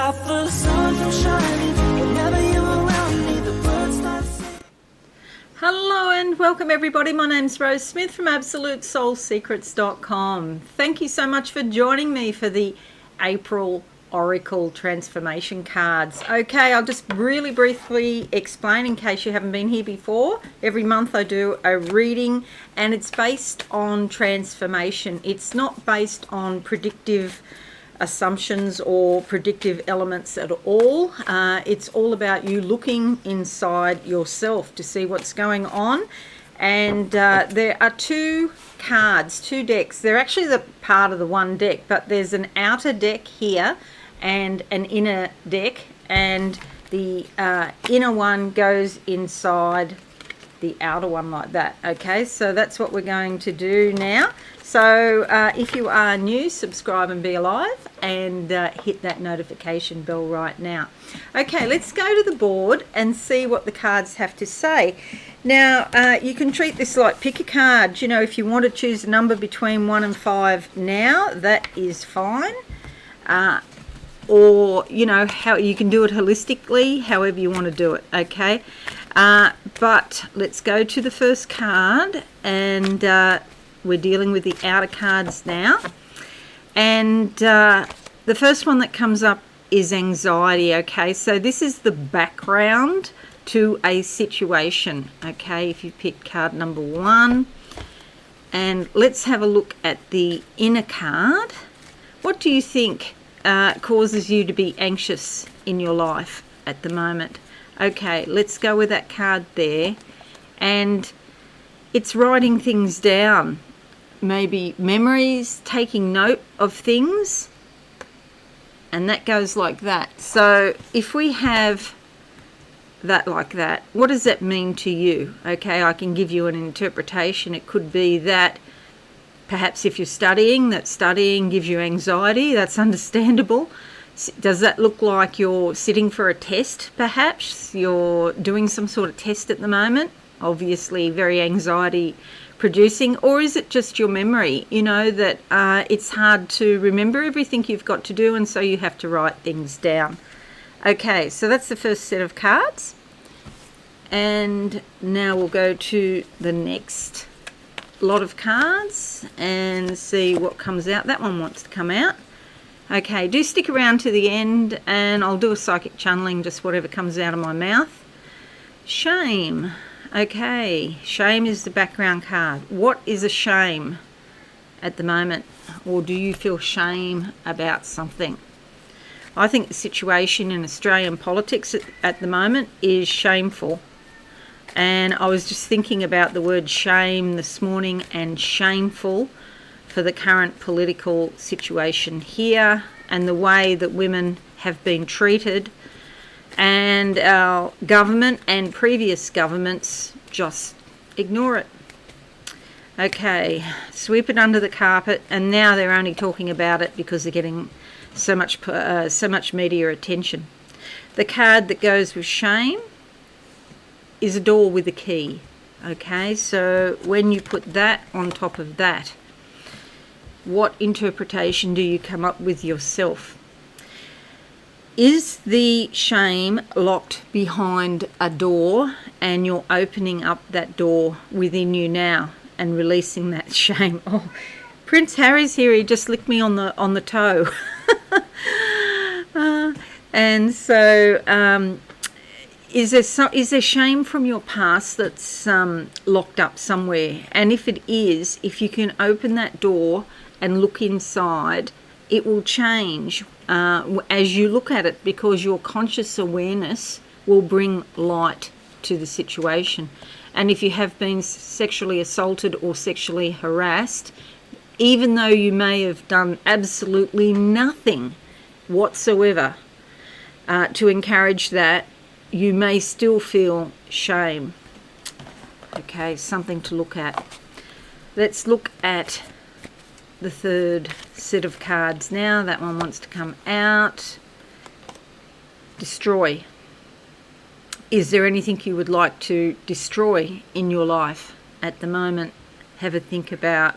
out for the sun from shining. Whenever you're around me, the birds start singing. Hello and welcome everybody. My name's Rose Smith from AbsoluteSoulSecrets.com. Thank you so much for joining me for the April Oracle Transformation cards. Okay, I'll just really briefly explain in case you haven't been here before. Every month I do a reading and it's based on transformation. It's not based on predictive assumptions or predictive elements at all. It's all about you looking inside yourself to see what's going on. And there are two cards, two decks. They're actually the part of the one deck, but there's an outer deck here and an inner deck, and the inner one goes inside the outer one like that. Okay, so that's what we're going to do now. So if you are new, subscribe and be alive, and hit that notification bell right now. Okay, let's go to the board and see what the cards have to say. Now, you can treat this like pick a card. You know, if you want to choose a number between 1 and 5 now, that is fine. Or, you know, how you can do it holistically, however you want to do it, okay? But let's go to the first card, and we're dealing with the outer cards now. And the first one that comes up is anxiety, okay? So this is the background to a situation, okay? If you pick card number 1. And let's have a look at the inner card. What do you think causes you to be anxious in your life at the moment? Okay, let's go with that card there. And it's writing things down. Maybe memories, taking note of things. And that goes like that. So if we have that like that, what does that mean to you? Okay, I can give you an interpretation. It could be that perhaps if you're studying, that studying gives you anxiety. That's understandable. Does that look like you're sitting for a test, perhaps? You're doing some sort of test at the moment, obviously very anxiety producing. Or is it just your memory, you know, that it's hard to remember everything you've got to do, and so you have to write things down. Okay, so that's the first set of cards. And now we'll go to the next lot of cards and see what comes out. That one wants to come out. Okay, do stick around to the end and I'll do a psychic channeling, just whatever comes out of my mouth. Shame. Okay, shame is the background card. What is a shame at the moment? Or do you feel shame about something? I think the situation in Australian politics at the moment is shameful. And I was just thinking about the word shame this morning, and shameful for the current political situation here and the way that women have been treated, and our government and previous governments just ignore it. Okay, sweep it under the carpet, and now they're only talking about it because they're getting so much media attention. The card that goes with shame is a door with a key. Okay, so when you put that on top of that, what interpretation do you come up with yourself? Is the shame locked behind a door and you're opening up that door within you now and releasing that shame? Oh, Prince Harry's here, he just licked me on the toe. And so is there shame from your past that's locked up somewhere? And if it is, if you can open that door and look inside, it will change as you look at it, because your conscious awareness will bring light to the situation. And if you have been sexually assaulted or sexually harassed, even though you may have done absolutely nothing whatsoever to encourage that, you may still feel shame. Okay, something to look at. Let's look at the third set of cards now. That one wants to come out. Destroy. Is there anything you would like to destroy in your life at the moment? Have a think about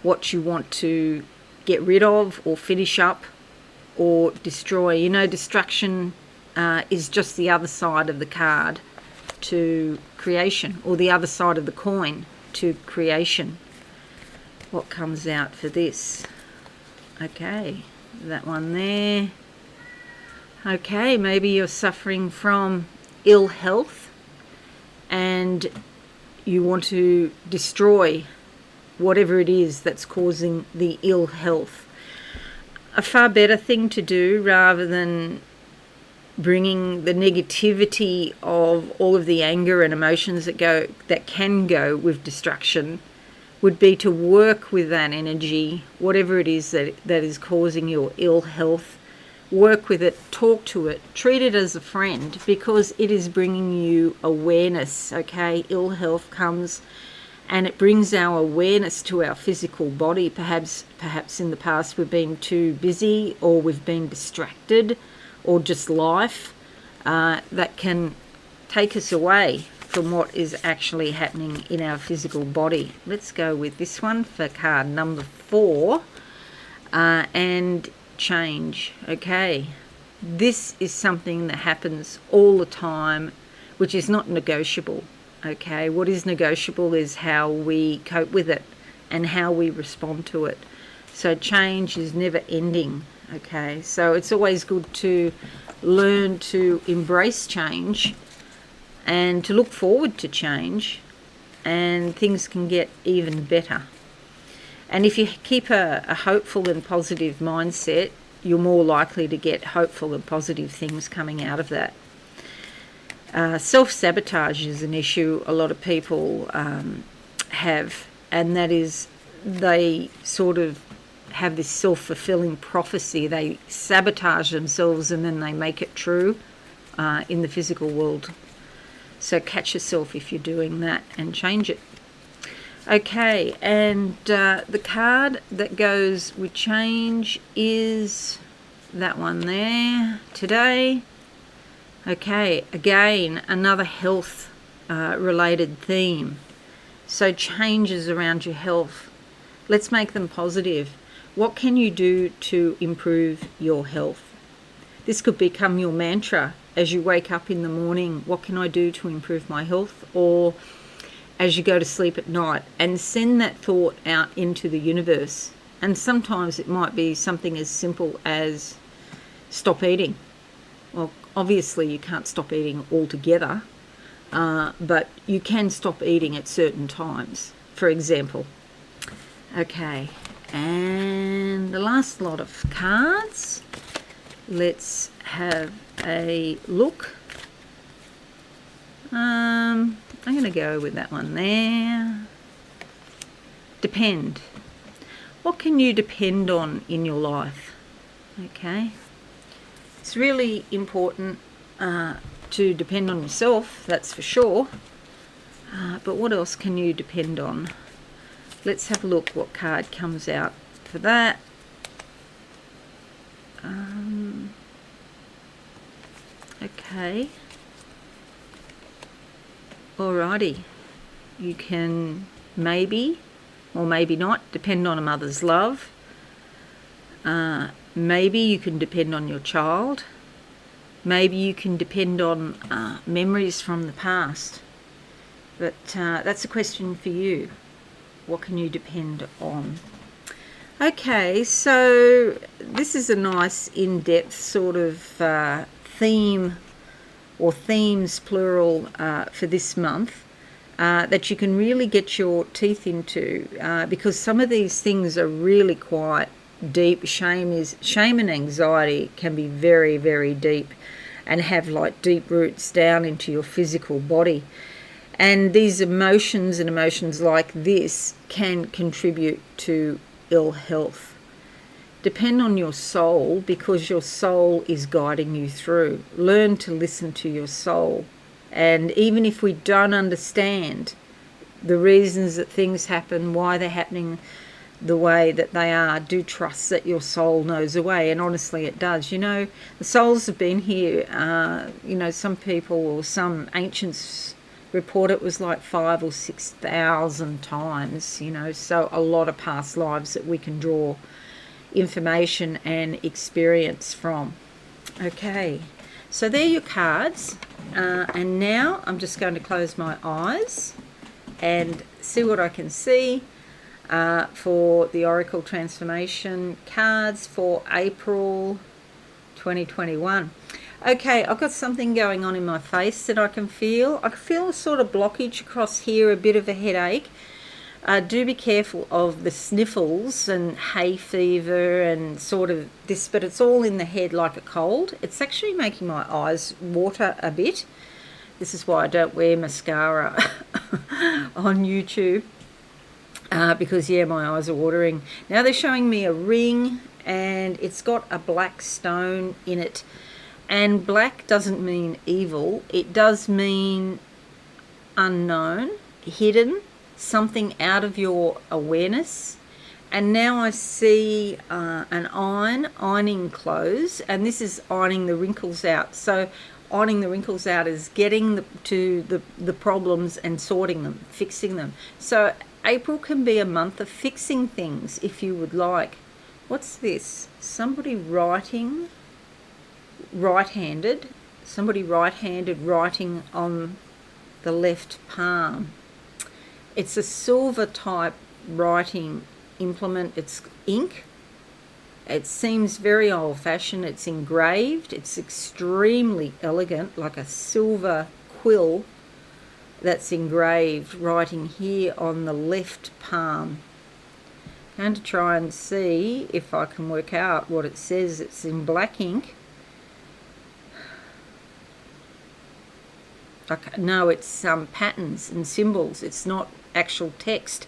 what you want to get rid of or finish up or destroy. You know, destruction is just the other side of the card to creation, or the other side of the coin to creation. What comes out for this? Okay, that one there. Okay, maybe you're suffering from ill health and you want to destroy whatever it is that's causing the ill health. A far better thing to do, rather than bringing the negativity of all of the anger and emotions that can go with destruction, would be to work with that energy, whatever it is that is causing your ill health. Work with it, talk to it, treat it as a friend, because it is bringing you awareness. Okay, ill health comes and it brings our awareness to our physical body. Perhaps in the past we've been too busy, or we've been distracted, or just life that can take us away from what is actually happening in our physical body. Let's go with this one for card number 4, and change. Okay, this is something that happens all the time, which is not negotiable. Okay, what is negotiable is how we cope with it and how we respond to it. So change is never ending. Okay, so it's always good to learn to embrace change and to look forward to change, and things can get even better. And if you keep a hopeful and positive mindset, you're more likely to get hopeful and positive things coming out of that. Self-sabotage is an issue a lot of people have, and that is they sort of have this self-fulfilling prophecy. They sabotage themselves and then they make it true in the physical world. So catch yourself if you're doing that and change it. Okay, and the card that goes with change is that one there today. Okay, again, another health related theme. So changes around your health. Let's make them positive. What can you do to improve your health? This could become your mantra as you wake up in the morning. What can I do to improve my health? Or as you go to sleep at night, and send that thought out into the universe. And sometimes it might be something as simple as stop eating. Well, obviously you can't stop eating altogether, but you can stop eating at certain times, for example. Okay, and the last lot of cards. Let's have a look. I'm going to go with that one there. Depend. What can you depend on in your life? Okay. It's really important to depend on yourself, that's for sure. But what else can you depend on? Let's have a look what card comes out for that. Okay. Alrighty, you can maybe or maybe not depend on a mother's love. Maybe you can depend on your child. Maybe you can depend on memories from the past. But that's a question for you. What can you depend on? Okay, so this is a nice in-depth sort of theme, or themes plural, for this month that you can really get your teeth into, because some of these things are really quite deep. Shame and anxiety can be very, very deep and have like deep roots down into your physical body. And these emotions and emotions like this can contribute to ill health. Depend on your soul, because your soul is guiding you through. Learn to listen to your soul. And even if we don't understand the reasons that things happen, why they're happening the way that they are, do trust that your soul knows the way. And honestly, it does. You know, the souls have been here, some people or some ancients report it was like 5,000 or 6,000 times, so a lot of past lives that we can draw information and experience from. Okay, so there are your cards. And now I'm just going to close my eyes and see what I can see for the Oracle Transformation cards for April 2021. Okay, I've got something going on in my face that I can feel. I can feel a sort of blockage across here, a bit of a headache. Do be careful of the sniffles and hay fever and sort of this, but it's all in the head like a cold. It's actually making my eyes water a bit. This is why I don't wear mascara on YouTube, because, yeah, my eyes are watering. Now they're showing me a ring, and it's got a black stone in it. And black doesn't mean evil. It does mean unknown, hidden, something out of your awareness. And now I see an ironing clothes, and this is ironing the wrinkles out. So ironing the wrinkles out is getting to the problems and sorting them, fixing them. So April can be a month of fixing things if you would like. What's this? Somebody writing right-handed. Somebody right-handed writing on the left palm. It's a silver type writing implement. It's ink. It seems very old-fashioned. It's engraved. It's extremely elegant, like a silver quill that's engraved, writing here on the left palm. I'm going to try and see if I can work out what it says. It's in black ink. No, it's patterns and symbols. It's not actual text.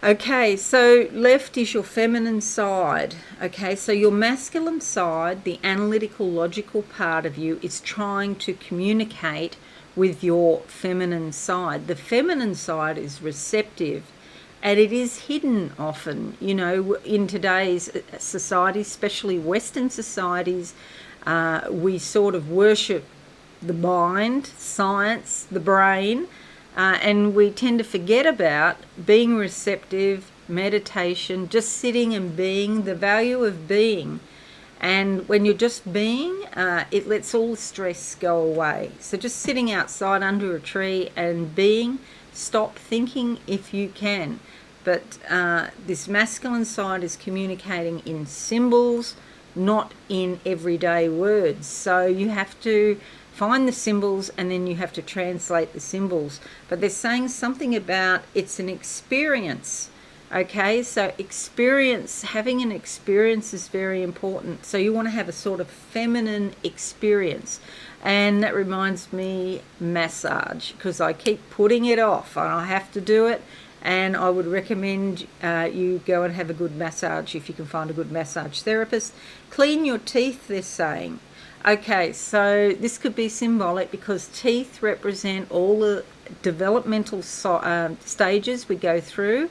Okay, so left is your feminine side. Okay, so your masculine side, the analytical, logical part of you, is trying to communicate with your feminine side. The feminine side is receptive, and it is hidden often. You know, in today's society, especially Western societies, we sort of worship the mind, science, the brain, and we tend to forget about being receptive, meditation, just sitting and being, the value of being. And when you're just being, it lets all stress go away. So just sitting outside under a tree and being, stop thinking if you can. But this masculine side is communicating in symbols, not in everyday words. So you have to find the symbols, and then you have to translate the symbols. But they're saying something about it's an experience. Okay, so experience, having an experience is very important. So you want to have a sort of feminine experience. And that reminds me, massage, because I keep putting it off and I have to do it. And I would recommend you go and have a good massage if you can find a good massage therapist. Clean your teeth, they're saying. Okay, so this could be symbolic because teeth represent all the developmental stages we go through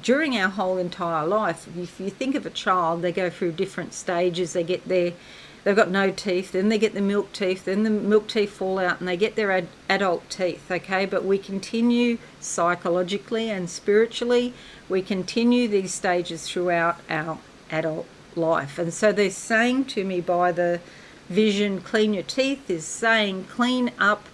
during our whole entire life. If you think of a child, they go through different stages. They get they've got no teeth, then they get the milk teeth, then the milk teeth fall out and they get their adult teeth, okay? But we continue psychologically and spiritually, we continue these stages throughout our adult life. And so they're saying to me by the vision, clean your teeth, is saying clean up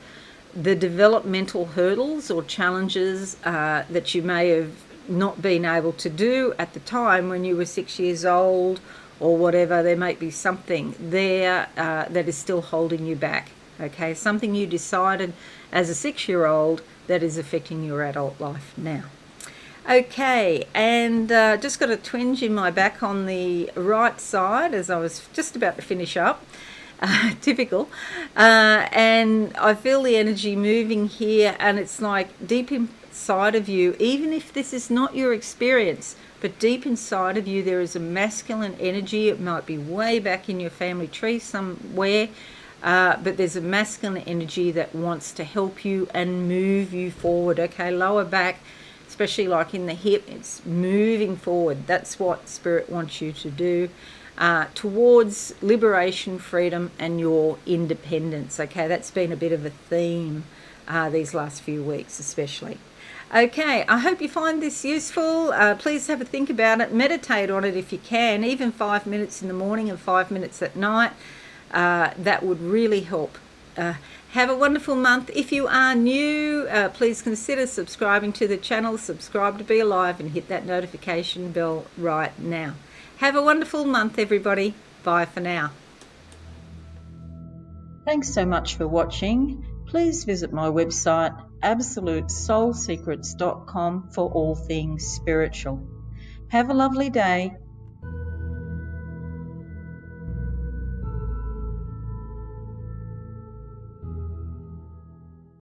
the developmental hurdles or challenges that you may have not been able to do at the time when you were 6 years old or whatever. There may be something there that is still holding you back, okay? Something you decided as a 6-year-old that is affecting your adult life now. Okay, and just got a twinge in my back on the right side as I was just about to finish up. Typical. And I feel the energy moving here, and it's like deep inside of you, even if this is not your experience, but deep inside of you there is a masculine energy. It might be way back in your family tree somewhere, but there's a masculine energy that wants to help you and move you forward. Okay, lower back, especially like in the hip, it's moving forward. That's what Spirit wants you to do. Towards liberation, freedom, and your independence. Okay, that's been a bit of a theme these last few weeks especially. Okay, I hope you find this useful. Please have a think about it. Meditate on it if you can, even 5 minutes in the morning and 5 minutes at night. That would really help. Have a wonderful month. If you are new, please consider subscribing to the channel. Subscribe to be alive and hit that notification bell right now. Have a wonderful month, everybody. Bye for now. Thanks so much for watching. Please visit my website absolutesoulsecrets.com for all things spiritual. Have a lovely day.